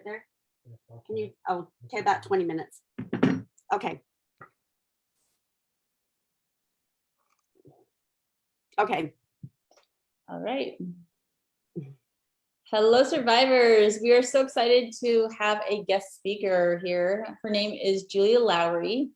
there? Can you, oh, okay, about 20 minutes. Okay. Okay. All right. Hello, survivors. We are so excited to have a guest speaker here. Her name is Julia Lowry.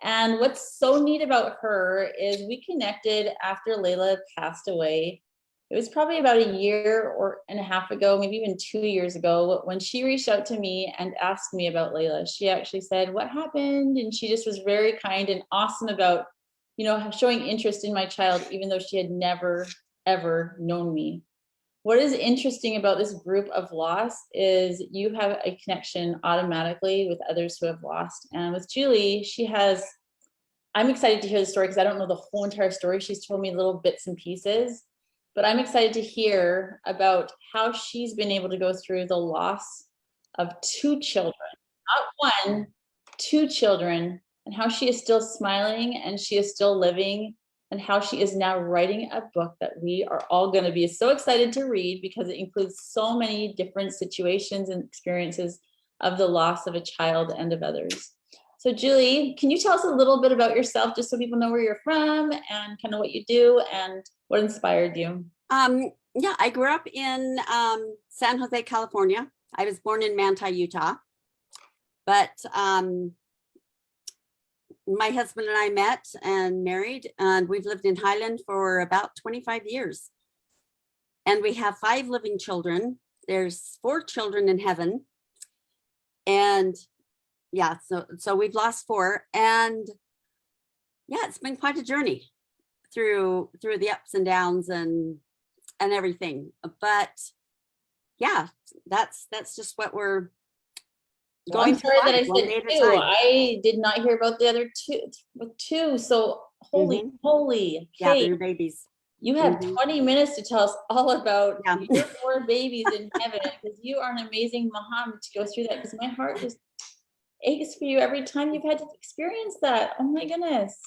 And what's so neat about her is we connected after Layla passed away. It was probably about a year and a half ago, maybe even 2 years ago, when she reached out to me and asked me about Layla. She actually said, what happened? And she just was very kind and awesome about, you know, showing interest in my child, even though she had never, ever known me. What is interesting about this group of loss is you have a connection automatically with others who have lost. And with Julie, I'm excited to hear the story because I don't know the whole entire story. She's told me little bits and pieces, but I'm excited to hear about how she's been able to go through the loss of 2 children, not 1, 2 children, and how she is still smiling and she is still living, and how she is now writing a book that we are all going to be so excited to read because it includes so many different situations and experiences of the loss of a child and of others. So Julie, can you tell us a little bit about yourself, just so people know where you're from and kind of what you do and what inspired you? Yeah, I grew up in San Jose, California. I was born in Manti, Utah, but my husband and I met and married, and we've lived in Highland for about 25 years. And we have 5 living children. There's 4 children in heaven. And yeah, so we've lost 4. And yeah, it's been quite a journey through the ups and downs and everything. But yeah, that's just what we're going through. I'm sorry that I said 2. I did not hear about the other 2. So holy. Yeah, Hey, they're babies. you have 20 minutes to tell us all about your 4 babies in heaven, because you are an amazing mom to go through that, because my heart just aches for you every time you've had to experience that. Oh my goodness.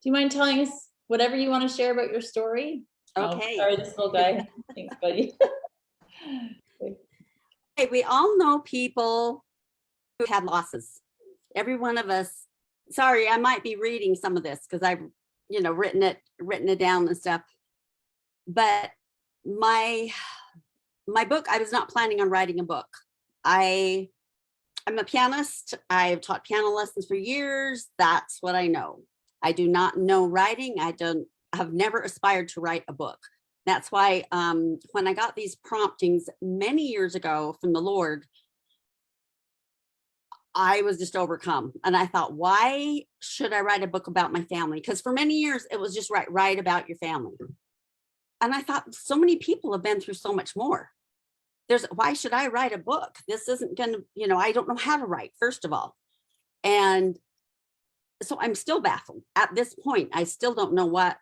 Do you mind telling us whatever you want to share about your story? Okay. Oh, sorry, this little guy. Thanks, buddy. Hey, we all know people who had losses. Every one of us. Sorry, I might be reading some of this because I've, written it down and stuff. But my book, I was not planning on writing a book. I'm a pianist. I've taught piano lessons for years. That's what I know. I do not know writing. Have never aspired to write a book. That's why when I got these promptings many years ago from the Lord, I was just overcome. And I thought, why should I write a book about my family? Because for many years, it was just write about your family. And I thought, so many people have been through so much more. Why should I write a book? This isn't going to, I don't know how to write, first of all. And so I'm still baffled at this point. I still don't know what,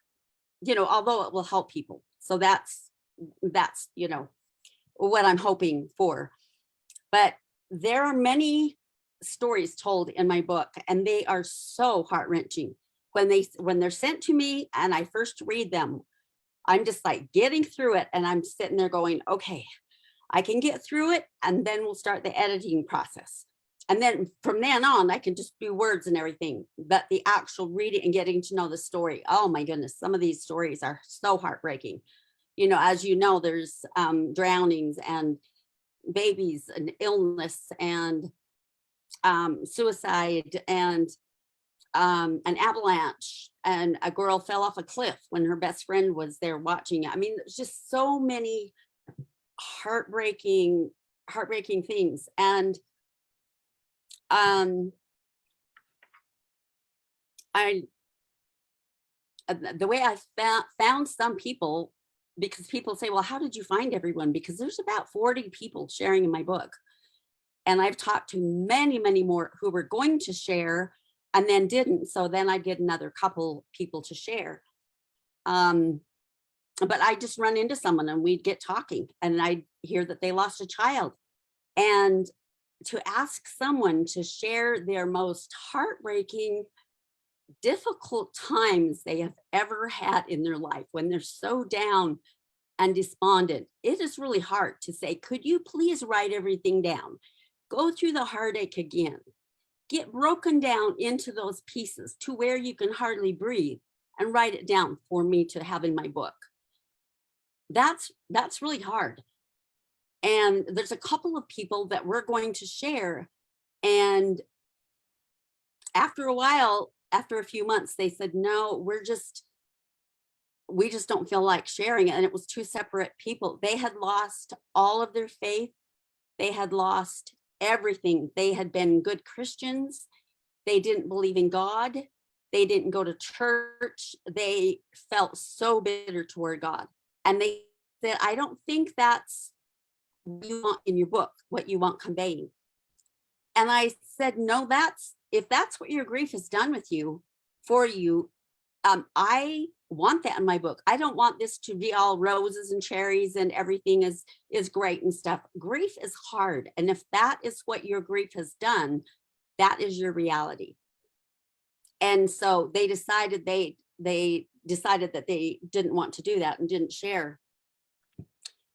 although it will help people. So that's, what I'm hoping for. But there are many stories told in my book, and they are so heart-wrenching. When they're sent to me and I first read them, I'm just like getting through it, and I'm sitting there going, okay, I can get through it, and then we'll start the editing process. And then from then on, I can just do words and everything. But the actual reading and getting to know the story, oh my goodness, some of these stories are so heartbreaking. As you know, there's drownings and babies and illness and suicide and an avalanche, and a girl fell off a cliff when her best friend was there watching it. I mean, there's just so many heartbreaking things. And the way I found some people, because people say, well, how did you find everyone? Because there's about 40 people sharing in my book. And I've talked to many, many more who were going to share and then didn't. So then I get another couple people to share. But I just run into someone and we'd get talking, and I'd hear that they lost a child. And to ask someone to share their most heartbreaking, difficult times they have ever had in their life, when they're so down and despondent, it is really hard to say, could you please write everything down? go through the heartache again, get broken down into those pieces to where you can hardly breathe, and write it down for me to have in my book. That's really hard. And there's a couple of people that we're going to share. And after a while, after a few months, they said, no, we just don't feel like sharing it. And it was two separate people. They had lost all of their faith. They had lost everything. They had been good Christians. They didn't believe in God. They didn't go to church. They felt so bitter toward God. And they said, I don't think that's what you want in your book, what you want conveying. And I said, no, if that's what your grief has done with you, for you, I want that in my book. I don't want this to be all roses and cherries and everything is great and stuff. Grief is hard. And if that is what your grief has done, that is your reality. And so they decided decided that they didn't want to do that and didn't share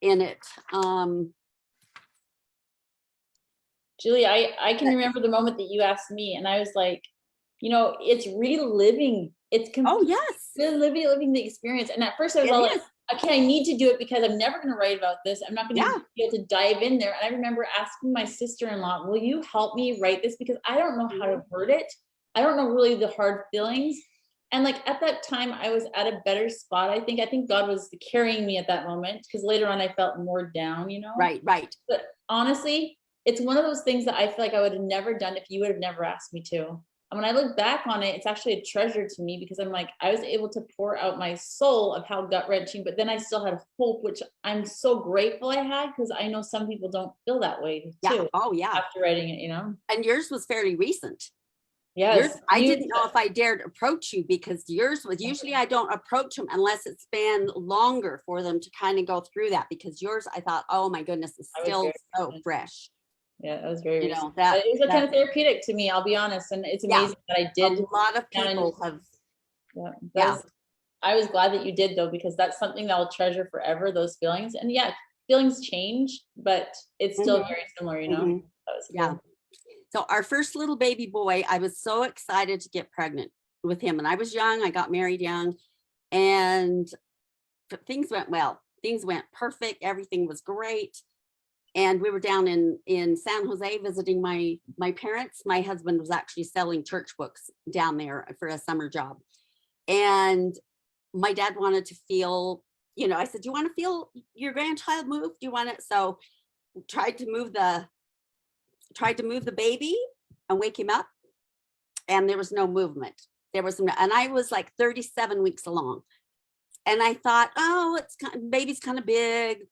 in it. Julie, I can remember the moment that you asked me, and I was like, it's reliving. It's oh yes, living the experience. And at first I was all like, okay, I need to do it because I'm never going to write about this. I'm not going to be able to dive in there. And I remember asking my sister-in-law, will you help me write this? Because I don't know how to word it. I don't know really the hard feelings. And like at that time, I was at a better spot. I think God was carrying me at that moment, because later on I felt more down, Right. But honestly, it's one of those things that I feel like I would have never done if you would have never asked me to. And when I look back on it, it's actually a treasure to me, because I'm like, I was able to pour out my soul of how gut-wrenching, but then I still had hope, which I'm so grateful I had, because I know some people don't feel that way too. Oh yeah. After writing it, And yours was fairly recent. Yes. I didn't know if I dared approach you, because yours was, usually I don't approach them unless it's been longer for them to kind of go through that, because yours, I thought, oh my goodness, it's still so fresh. Yeah, that was very recent. That it was kind of therapeutic to me, I'll be honest. And it's amazing that I did. A lot of people have. I was glad that you did, though, because that's something that I'll treasure forever, those feelings. And yeah, feelings change, but it's still very similar, That was cool. So our first little baby boy, I was so excited to get pregnant with him. And I was young, I got married young, and things went well. Things went perfect. Everything was great. And we were down in San Jose visiting my parents. My husband was actually selling church books down there for a summer job. And my dad wanted to feel, I said, do you want to feel your grandchild move? Do you want it? So tried to move the baby and wake him up. And there was no movement. And I was like 37 weeks along. And I thought, oh, baby's kind of big,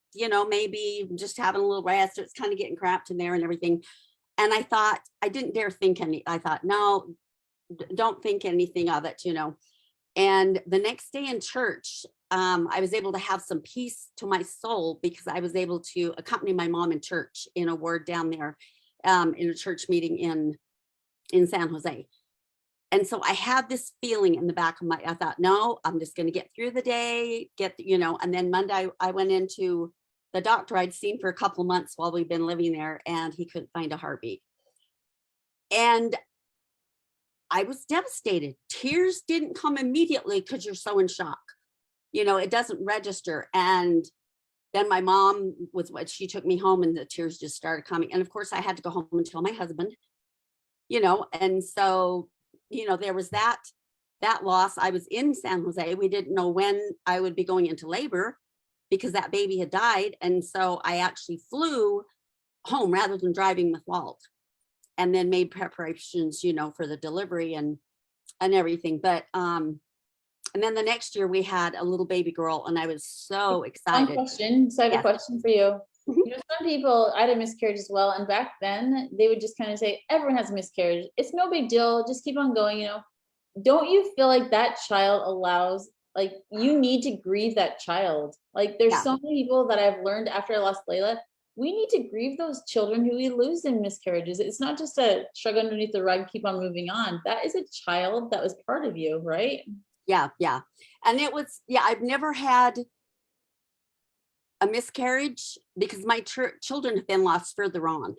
maybe just having a little rest. It's kind of getting cramped in there and everything. And I thought, I didn't dare think I thought, no, don't think anything of it, And the next day in church, I was able to have some peace to my soul, because I was able to accompany my mom in church in a ward down there, in a church meeting in San Jose. And so I had this feeling in the back of I thought, no, I'm just going to get through the day, and then Monday I went into the doctor I'd seen for a couple of months while we've been living there, and he couldn't find a heartbeat. And I was devastated. Tears didn't come immediately because you're so in shock. It doesn't register. And then my mom she took me home, and the tears just started coming. And of course I had to go home and tell my husband, and so there was that loss. I was in San Jose. We didn't know when I would be going into labor, because that baby had died. And so I actually flew home rather than driving with Walt, and then made preparations, for the delivery and everything. But, and then the next year we had a little baby girl, and I was so excited. One question. So I have a question for you. Some people, I had a miscarriage as well. And back then they would just kind of say, everyone has a miscarriage. It's no big deal. Just keep on going. Don't you feel like that child allows, like, you need to grieve that child? Like, there's so many people that I've learned after I lost Layla, we need to grieve those children who we lose in miscarriages. It's not just a shrug underneath the rug, keep on moving on. That is a child that was part of you, right? Yeah. And it was, I've never had a miscarriage, because my children have been lost further on.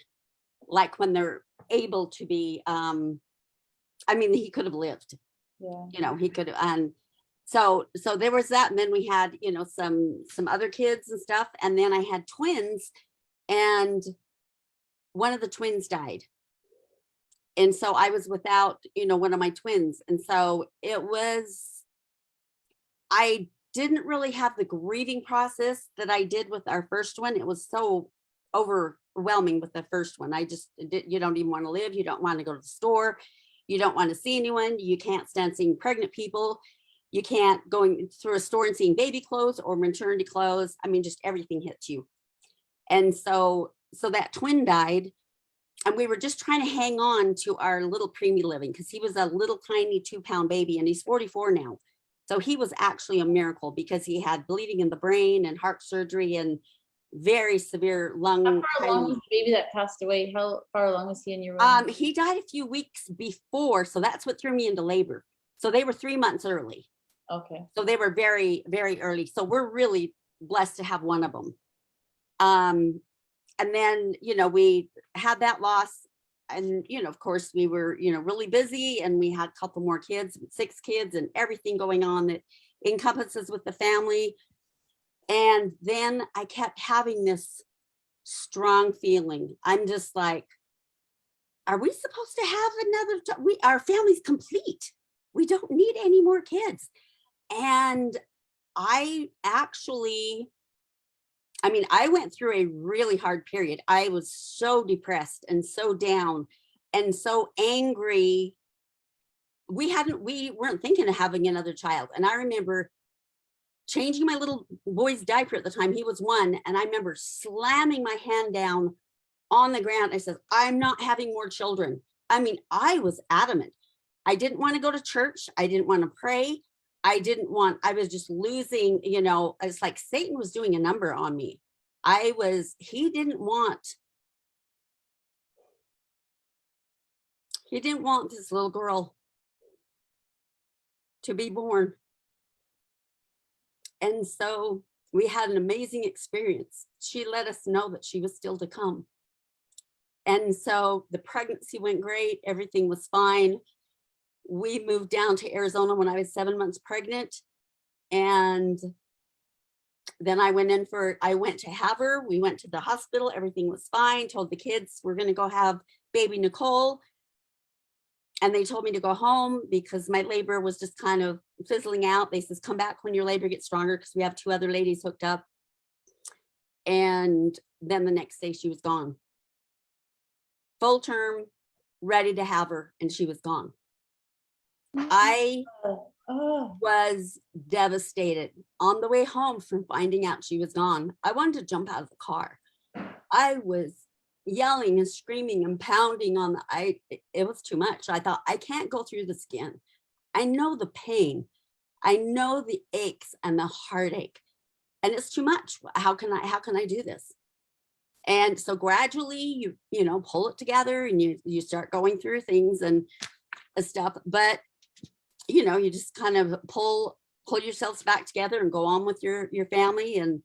like when they're able to be, I mean, he could have lived, Yeah. you know, he could have, and so there was that. And then we had, you know, some other kids and stuff. And then I had twins, and one of the twins died. And so I was without, you know, one of my twins. And so it was, I didn't really have the grieving process that I did with our first one. It was so overwhelming with the first one. I just you don't even want to live. You don't want to go to the store. You don't want to see anyone. You can't stand seeing pregnant people. You can't going through a store and seeing baby clothes or maternity clothes. I mean, just everything hits you. And so that twin died, and we were just trying to hang on to our little preemie living because he was a little tiny 2-pound baby, and he's 44 now. So he was actually a miracle because he had bleeding in the brain and heart surgery and very severe lung. How far along was the baby that passed away? How far along was he in your room? He died a few weeks before, so that's what threw me into labor. So they were 3 months early. Okay. So they were very, very early. So we're really blessed to have one of them. And then, you know, we had that loss, and, you know, of course we were, you know, really busy, and we had a couple more kids, 6 kids, and everything going on that encompasses with the family. And then I kept having this strong feeling. I'm just like, are we supposed to have another? Our family's complete. We don't need any more kids. And I actually, I mean, I went through a really hard period. I was so depressed and so down and so angry. We weren't thinking of having another child. And I remember changing my little boy's diaper at the time. He was 1. And I remember slamming my hand down on the ground. I said, I'm not having more children. I mean, I was adamant. I didn't want to go to church. I didn't want to pray. I was just losing, you know, it's like Satan was doing a number on me. He didn't want this little girl to be born. And so we had an amazing experience. She let us know that she was still to come. And so the pregnancy went great. Everything was fine. We moved down to Arizona when I was 7 months pregnant. And then I went to have her. We went to the hospital. Everything was fine. Told the kids we're going to go have baby Nicole. And they told me to go home because my labor was just kind of fizzling out. They says, come back when your labor gets stronger, because we have 2 other ladies hooked up. And then the next day she was gone. Full term, ready to have her, and she was gone. I was devastated on the way home from finding out she was gone. I wanted to jump out of the car. I was yelling and screaming and pounding on it was too much. I thought, I can't go through this again. I know the pain. I know the aches and the heartache, and it's too much. How can I do this? And so gradually you know, pull it together, and you start going through things and stuff. But, you know, you just kind of pull yourselves back together and go on with your family. And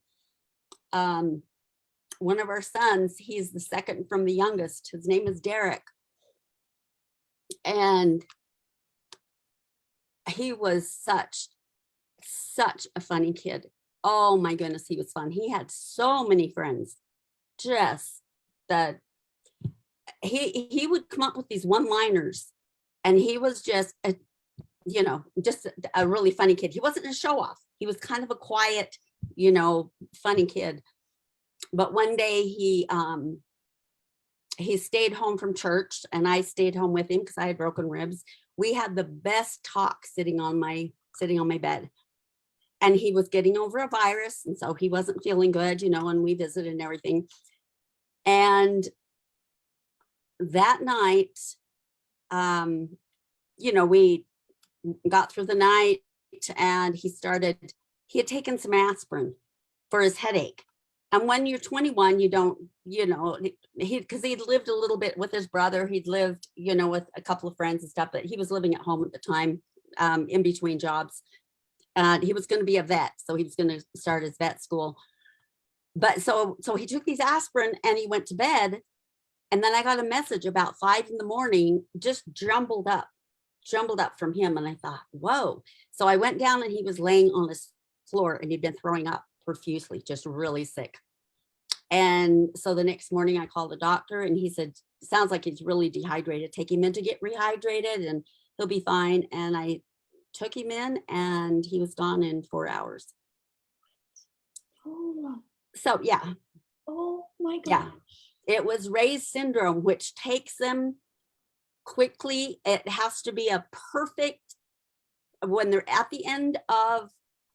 one of our sons, he's the second from the youngest. His name is Derek. And he was such a funny kid. Oh my goodness, he was fun. He had so many friends. Just that he would come up with these one-liners, and he was just just a really funny kid. He wasn't a show off. He was kind of a quiet, you know, funny kid. But one day he stayed home from church, and I stayed home with him because I had broken ribs. We had the best talk sitting on my bed. And he was getting over a virus, and so he wasn't feeling good, you know, and we visited and everything. And that night, you know, we got through the night, and he had taken some aspirin for his headache. And when you're 21, you don't, you know, because he'd lived a little bit with his brother. He'd lived, you know, with a couple of friends and stuff, but he was living at home at the time, in between jobs. He was going to be a vet, so he was going to start his vet school. But so he took these aspirin, and he went to bed, And then I got a message about 5 a.m, just jumbled up from him. And I thought, whoa. So I went down and he was laying on his floor and he'd been throwing up profusely, just really sick. And so the next morning I called the doctor and he said, sounds like he's really dehydrated. Take him in to get rehydrated and he'll be fine. And I took him in and he was gone in 4 hours. Oh, So yeah. oh my gosh. Yeah. It was Ray's syndrome, which takes them quickly. It has to be a perfect, when they're at the end of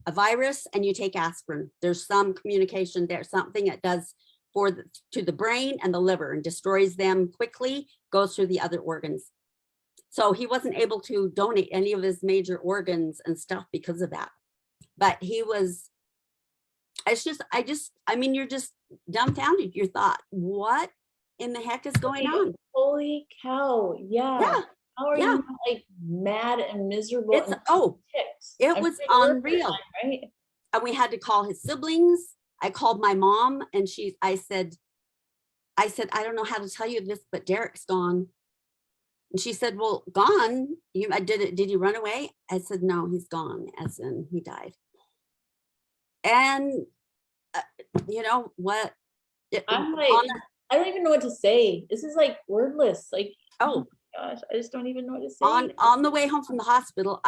a virus and you take aspirin, there's some communication there, something it does to the brain and the liver and destroys them quickly, goes through the other organs. So he wasn't able to donate any of his major organs and stuff because of that. But he was, I mean, you're just dumbfounded. You thought, what in the heck is going on? Holy cow. Yeah. Yeah. How are you not like mad and miserable? It's, and it was unreal. Time, right? And we had to call his siblings. I called my mom and I said, I don't know how to tell you this, but Derek's gone. And she said, well, gone? Did he run away? I said, no, he's gone, as in he died. And you know what? I'm like, I don't even know what to say. This is like wordless. Like, oh my gosh, I just don't even know what to say. On the way home from the hospital,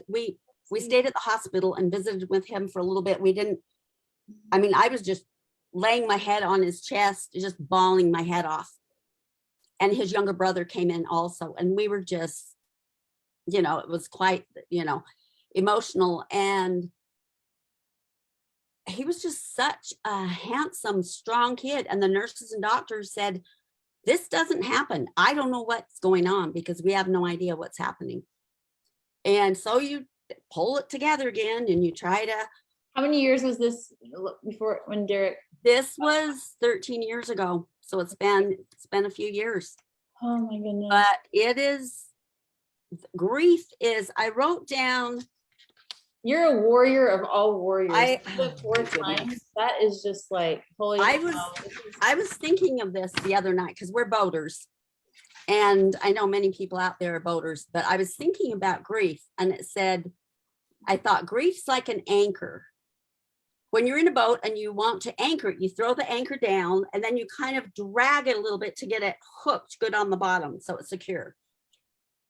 we stayed at the hospital and visited with him for a little bit. I was just laying my head on his chest, just bawling my head off. And his younger brother came in also. And we were just, it was quite, emotional. And he was just such a handsome, strong kid. And the nurses and doctors said, this doesn't happen. I don't know what's going on because we have no idea what's happening. And so you pull it together again and you try to. How many years was this before when Derek? This was 13 years ago. So it's been a few years. Oh my goodness. But I wrote down. You're a warrior of all warriors. Times. That is just like holy. I was thinking of this the other night because we're boaters. And I know many people out there are boaters, but I was thinking about grief and it said, I thought grief's like an anchor. When you're in a boat and you want to anchor it, you throw the anchor down and then you kind of drag it a little bit to get it hooked good on the bottom so it's secure.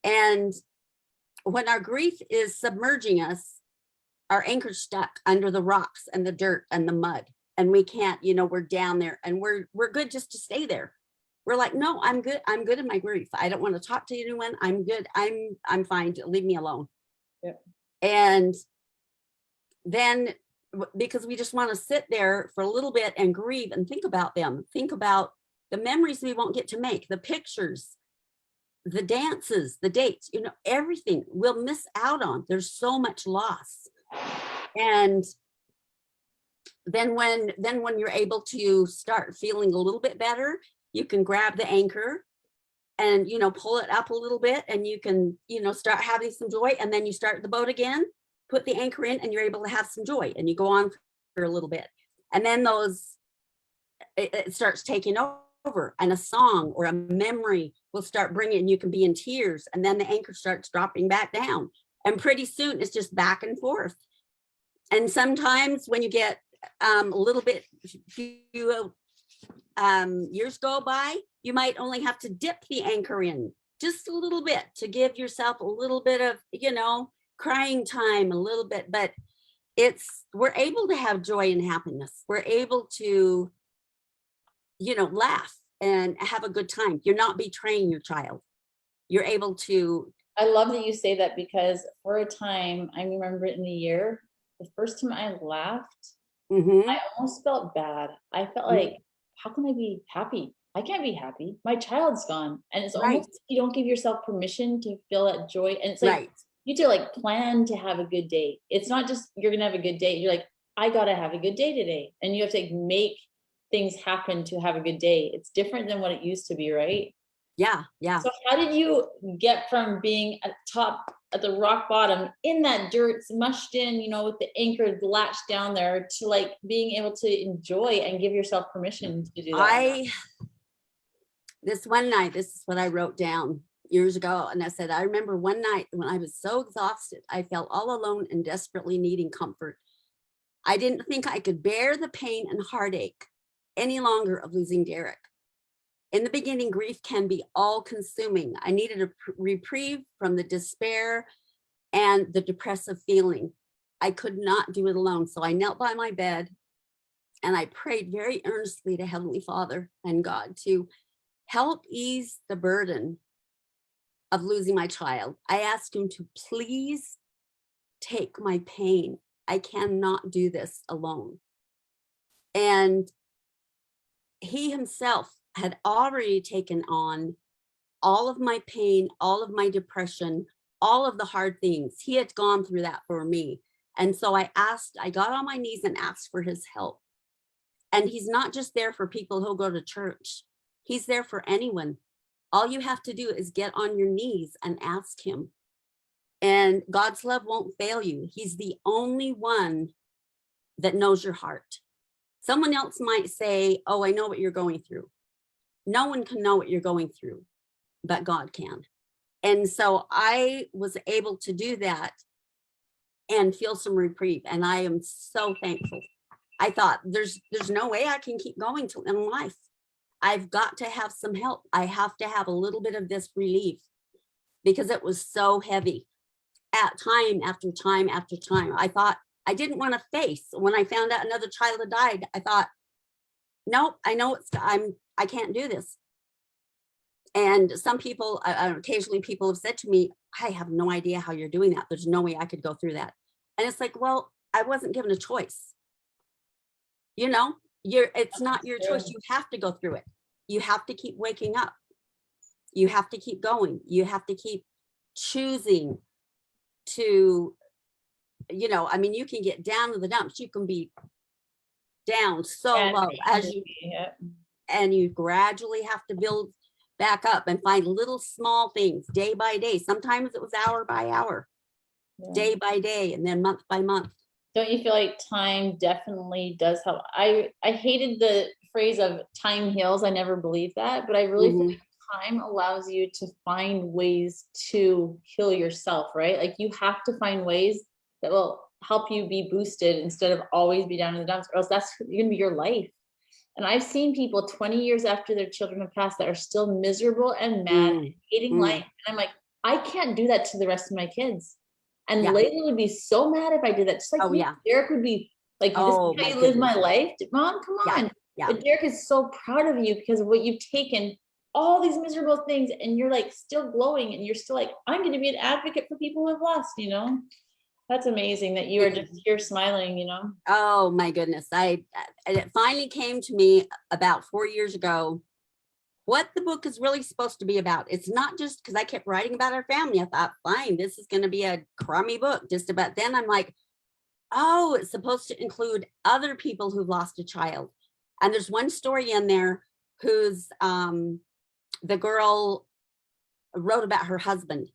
And when our grief is submerging us, our anchor's stuck under the rocks and the dirt and the mud. And we can't, we're down there and we're good just to stay there. We're like, no, I'm good. I'm good in my grief. I don't want to talk to anyone. I'm good. I'm fine. Leave me alone. Yeah. And then because we just want to sit there for a little bit and grieve and think about them, think about the memories we won't get to make, the pictures, the dances, the dates, everything we'll miss out on. There's so much loss. And then when you're able to start feeling a little bit better, you can grab the anchor and, pull it up a little bit and you can, start having some joy. And then you start the boat again, put the anchor in and you're able to have some joy and you go on for a little bit. And then it starts taking over and a song or a memory will start bringing, you can be in tears and then the anchor starts dropping back down. And pretty soon it's just back and forth. And sometimes when you get a little bit, few years go by, you might only have to dip the anchor in just a little bit to give yourself a little bit of, crying time, a little bit, but we're able to have joy and happiness. We're able to, laugh and have a good time. You're not betraying your child. You're able to. I love that you say that because for a time, I remember in the year, the first time I laughed, I almost felt bad. I felt like, how can I be happy? I can't be happy. My child's gone. And it's almost like you don't give yourself permission to feel that joy. And it's like, you have to like plan to have a good day. It's not just you're going to have a good day. You're like, I got to have a good day today. And you have to make things happen to have a good day. It's different than what it used to be, right? Yeah. Yeah. So how did you get from being at the rock bottom in that dirt mushed in, with the anchor latched down there to like being able to enjoy and give yourself permission to do that? this one night, this is what I wrote down years ago. And I said, I remember one night when I was so exhausted, I felt all alone and desperately needing comfort. I didn't think I could bear the pain and heartache any longer of losing Derek. In the beginning, grief can be all consuming. I needed a reprieve from the despair and the depressive feeling. I could not do it alone. So I knelt by my bed and I prayed very earnestly to Heavenly Father and God to help ease the burden of losing my child. I asked him to please take my pain. I cannot do this alone. And he himself had already taken on all of my pain, all of my depression, all of the hard things. He had gone through that for me. And so I got on my knees and asked for his help. And he's not just there for people who go to church. He's there for anyone. All you have to do is get on your knees and ask him. And God's love won't fail you. He's the only one that knows your heart. Someone else might say, oh, I know what you're going through. No one can know what you're going through, but God can. And so I was able to do that and feel some reprieve. And I am so thankful. I thought there's no way I can keep going in life. I've got to have some help. I have to have a little bit of this relief because it was so heavy. At time after time after time, I thought I didn't want to face. When I found out another child had died, I thought, nope, I know I can't do this. And some people, occasionally people have said to me, I have no idea how you're doing that. There's no way I could go through that. And it's like, well, I wasn't given a choice. You know, it's not your choice. You have to go through it. You have to keep waking up. You have to keep going. You have to keep choosing to, I mean, you can get down to the dumps. You can be down so low and you gradually have to build back up and find little small things day by day. Sometimes it was hour by hour, day by day, and then month by month. Don't you feel like time definitely does help? I hated the phrase of time heals. I never believed that, but I really feel like time allows you to find ways to heal yourself, right? Like you have to find ways that will help you be boosted instead of always be down in the dumps, or else that's going to be your life. And I've seen people 20 years after their children have passed that are still miserable and mad and hating life. And I'm like, I can't do that to the rest of my kids. And Layla would be so mad if I did that. Just like Derek would be like, this is how you live my life. Mom, come on. But Derek is so proud of you because of what you've taken, all these miserable things, and you're like still glowing and you're still like, I'm going to be an advocate for people who have lost, That's amazing that you are just here smiling, Oh my goodness. It finally came to me about 4 years ago what the book is really supposed to be about. It's not just because I kept writing about our family. I thought, fine, this is going to be a crummy book just about. Then I'm like, oh, it's supposed to include other people who've lost a child. And there's one story in there who's the girl wrote about her husband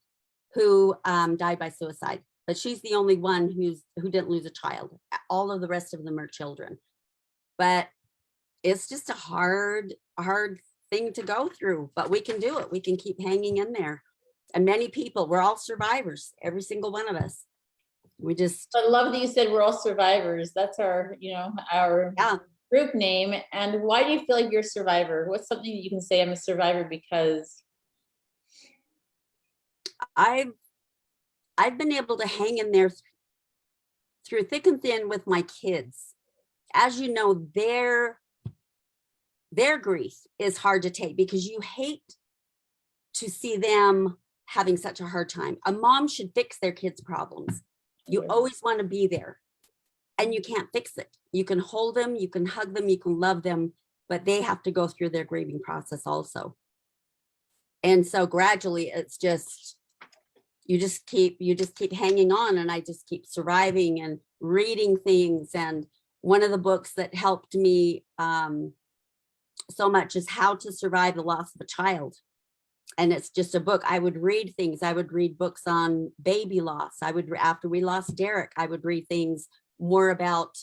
who died by suicide. But she's the only one who didn't lose a child. All of the rest of them are children. But it's just a hard thing to go through, but we can do it. We can keep hanging in there. And many people, we're all survivors, every single one of us. I love that you said we're all survivors. That's our, our group name. And why do you feel like you're a survivor? What's something that you can say I'm a survivor because? I've been able to hang in there through thick and thin with my kids. As you know, their grief is hard to take because you hate to see them having such a hard time. A mom should fix their kids' problems. You always want to be there and you can't fix it. You can hold them, you can hug them, you can love them, but they have to go through their grieving process also. And so gradually it's just, you just keep hanging on, and I just keep surviving and reading things. And one of the books that helped me so much is How to Survive the Loss of a Child. And it's just a book. I would read things. I would read books on baby loss. After we lost Derek, I would read things more about,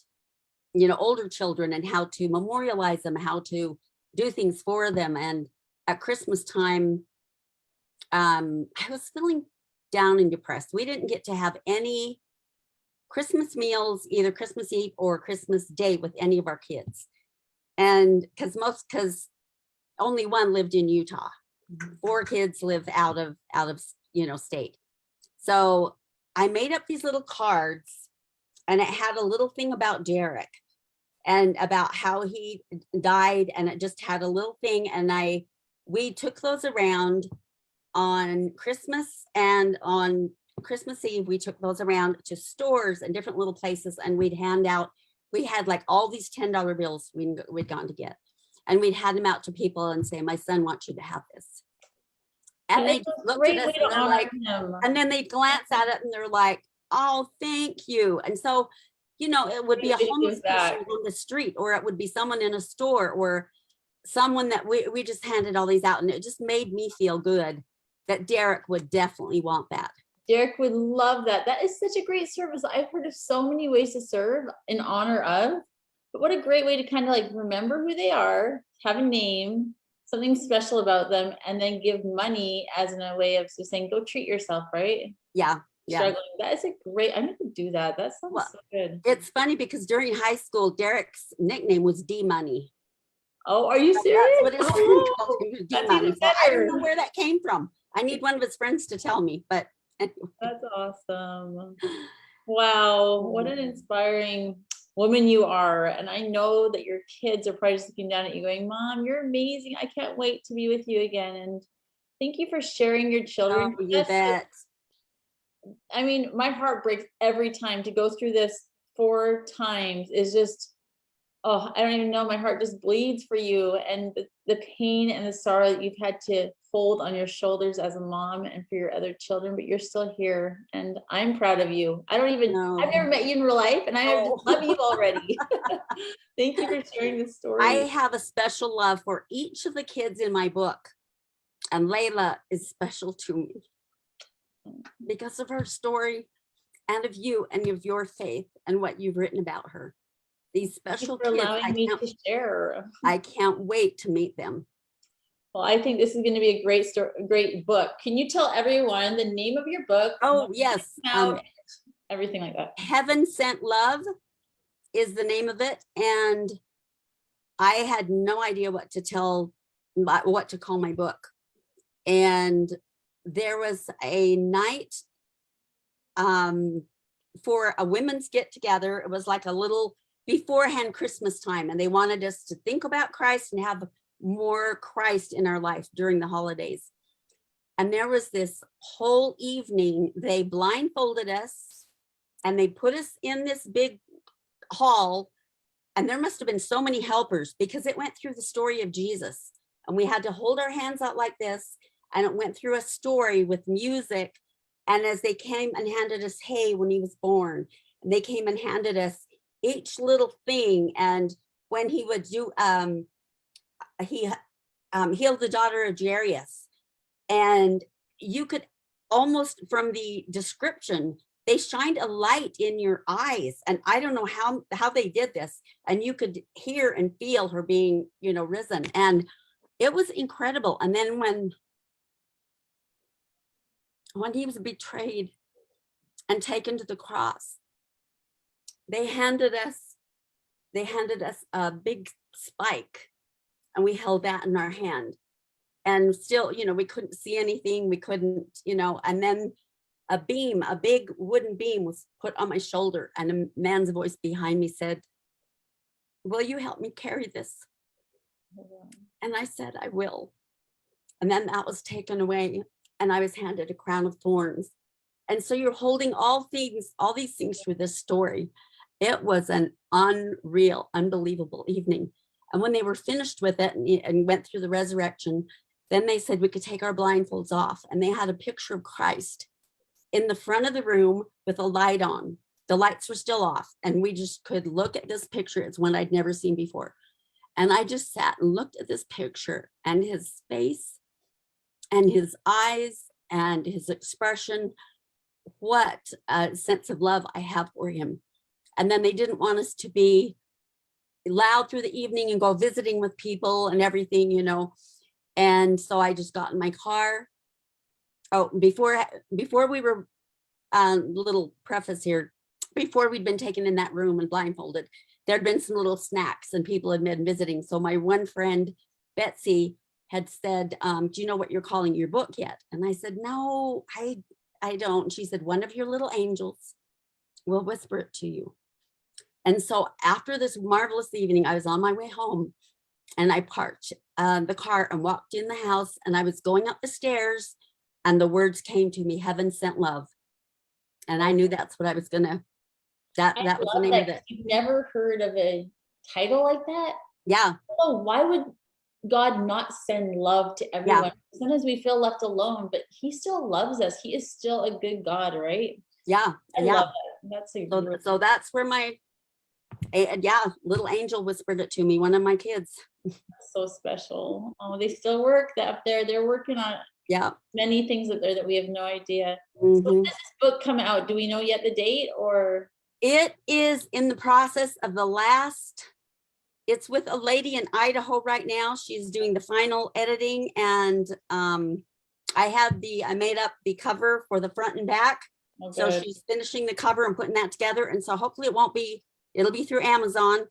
older children and how to memorialize them, how to do things for them. And at Christmas time, I was feeling down and depressed. We didn't get to have any Christmas meals, either Christmas Eve or Christmas Day, with any of our kids. And because only one lived in Utah, 4 kids live out of state. So I made up these little cards, and it had a little thing about Derek and about how he died, and it just had a little thing. And we took those around on Christmas, and on Christmas Eve, we took those around to stores and different little places, and we'd hand out, we had like all these $10 bills we'd gone to get, and we'd hand them out to people and say, my son wants you to have this. And they looked at us and they're like, and then they'd glance at it and they're like, oh, thank you. And so, it would be a homeless person on the street, or it would be someone in a store, or someone that we just handed all these out. And it just made me feel good that Derek would definitely want that. Derek would love that. That is such a great service. I've heard of so many ways to serve in honor of, but what a great way to kind of like remember who they are, have a name, something special about them, and then give money as in a way of just saying, go treat yourself, right? Yeah. Struggling. That is a great, I'm going to do that. That sounds so good. It's funny because during high school, Derek's nickname was D-Money. Oh, are you serious? That's what his friend called him, D-Money. So I don't know where that came from. I need one of his friends to tell me, but anyway. That's awesome. Wow, what an inspiring woman you are. And I know that your kids are probably just looking down at you going, Mom, you're amazing. I can't wait to be with you again. And thank you for sharing your children. Oh, you bet. I mean, my heart breaks every time. To go through this 4 times is just, oh, I don't even know. My heart just bleeds for you, and the pain and the sorrow that you've had to hold on your shoulders as a mom and for your other children, but you're still here, and I'm proud of you. I've never met you in real life, and I just love you already. Thank you for sharing this story. I have a special love for each of the kids in my book, and Layla is special to me because of her story and of you and of your faith and what you've written about her. These special kids, allowing me to share. I can't wait to meet them. Well, I think this is going to be a great story, a great book. Can you tell everyone the name of your book? Oh, yes. Everything like that. Heaven Sent Love is the name of it. And I had no idea what to call my book. And there was a night for a women's get together. It was like a little beforehand Christmas time, and they wanted us to think about Christ and have more Christ in our life during the holidays. And there was this whole evening, they blindfolded us and they put us in this big hall, and there must have been so many helpers because it went through the story of Jesus, and we had to hold our hands out like this, and it went through a story with music. And as they came and handed us hay when he was born, and they came and handed us each little thing, and when he would do he healed the daughter of Jairus, and you could almost, from the description, they shined a light in your eyes, and I don't know how they did this, and you could hear and feel her being risen, and it was incredible. And then when he was betrayed and taken to the cross, they handed us a big spike, and we held that in our hand, and still, we couldn't see anything. We couldn't, and then a big wooden beam was put on my shoulder, and a man's voice behind me said, will you help me carry this? And I said, I will. And then that was taken away, and I was handed a crown of thorns. And so you're holding all these things through this story. It was an unreal, unbelievable evening. And when they were finished with it and went through the resurrection, then they said we could take our blindfolds off. And they had a picture of Christ in the front of the room with a light on. The lights were still off, and we just could look at this picture. It's one I'd never seen before. And I just sat and looked at this picture, and his face and his eyes and his expression. What a sense of love I have for him. And then they didn't want us to be loud through the evening and go visiting with people and everything, And so I just got in my car. Oh, before we were, little preface here, before we'd been taken in that room and blindfolded, there'd been some little snacks and people had been visiting. So my one friend, Betsy, had said, do you know what you're calling your book yet? And I said, no, I don't. She said, one of your little angels will whisper it to you. And so after this marvelous evening, I was on my way home and I parked the car and walked in the house, and I was going up the stairs and the words came to me, heaven sent love. And I knew that's what I was gonna, that was the name of it. You've never heard of a title like that? Yeah. Oh, why would God not send love to everyone? Yeah. Sometimes we feel left alone, but he still loves us. He is still a good God, right? Yeah. I Yeah. love that. That's a So that's where my, little angel whispered it to me, one of my kids. so special. Oh, they still work up there. They're working on Yeah. many things up there that we have no idea. So Mhm. when does this book come out? Do we know yet the date, or? It is in the process of it's with a lady in Idaho right now. She's doing the final editing, and I made up the cover for the front and back. Oh, so good. she's finishing the cover and putting that together. And so hopefully it'll be through Amazon.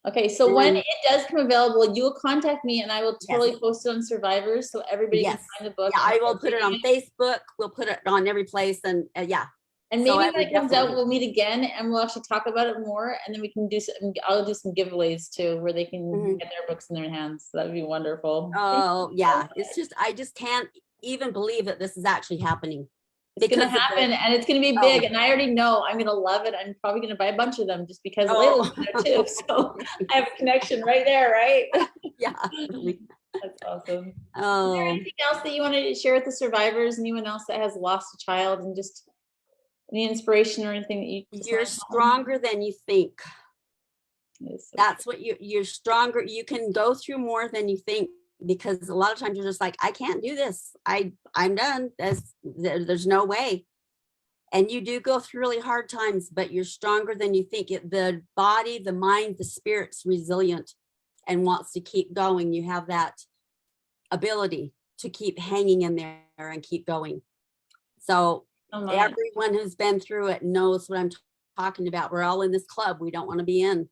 Okay, so when it does come available, you will contact me and I will totally Yes. post it on Survivors so everybody Yes. can find the book. Yeah, I will put it on Facebook. We'll put it on every place, and yeah. And So maybe I when would it comes out, definitely- we'll meet again and we'll actually talk about it more, and then we can do some, I'll do some giveaways too, where they can Mhm. get their books in their hands. So that would be wonderful. Oh yeah, it's just, I just can't even believe that this is actually happening. It's gonna because of the- happen and it's gonna be big, and I already know I'm gonna love it. I'm probably gonna buy a bunch of them just because Oh. Layla's in there too. So I have a connection right there, right? Yeah. Really. That's awesome. Is there Oh, anything else that you wanted to share with the survivors? Anyone else that has lost a child, and just any inspiration or anything that you just you're wanna tell them? stronger than you think. Yes, so That's what you're stronger. You can go through more than you think, because a lot of times you're just like, I can't do this. I'm done. There's no way. And you do go through really hard times, but you're stronger than you think. The body, the mind, the spirit's resilient and wants to keep going. You have that ability to keep hanging in there and keep going. So much. everyone who's been through it knows what I'm talking about. We're all in this club we don't want to be in.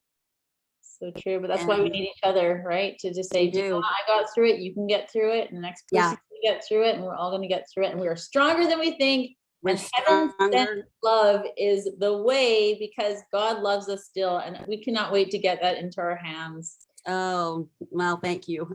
So true, but that's why we need each other, right? To just say, We do. I got through it, you can get through it, and the next person can get through it, and we're all going to get through it, and we are stronger than we think. We're And heaven sent stronger. love is the way, because God loves us still, and we cannot wait to get that into our hands. Oh, well, thank you.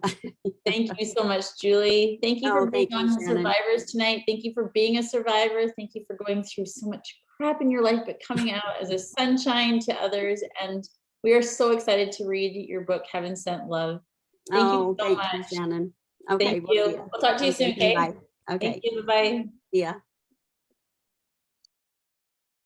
Thank you so much, Julie. Thank you for being thank you, on Shannon. Survivors tonight. Thank you for being a survivor. Thank you for going through so much crap in your life, but coming out as a sunshine to others. And we are so excited to read your book, Heaven Sent Love. Thank you so much. Thank you, Shannon. Okay. Thank you. We'll talk to you soon, okay? Bye. Okay. Thank you. Bye-bye. Yeah.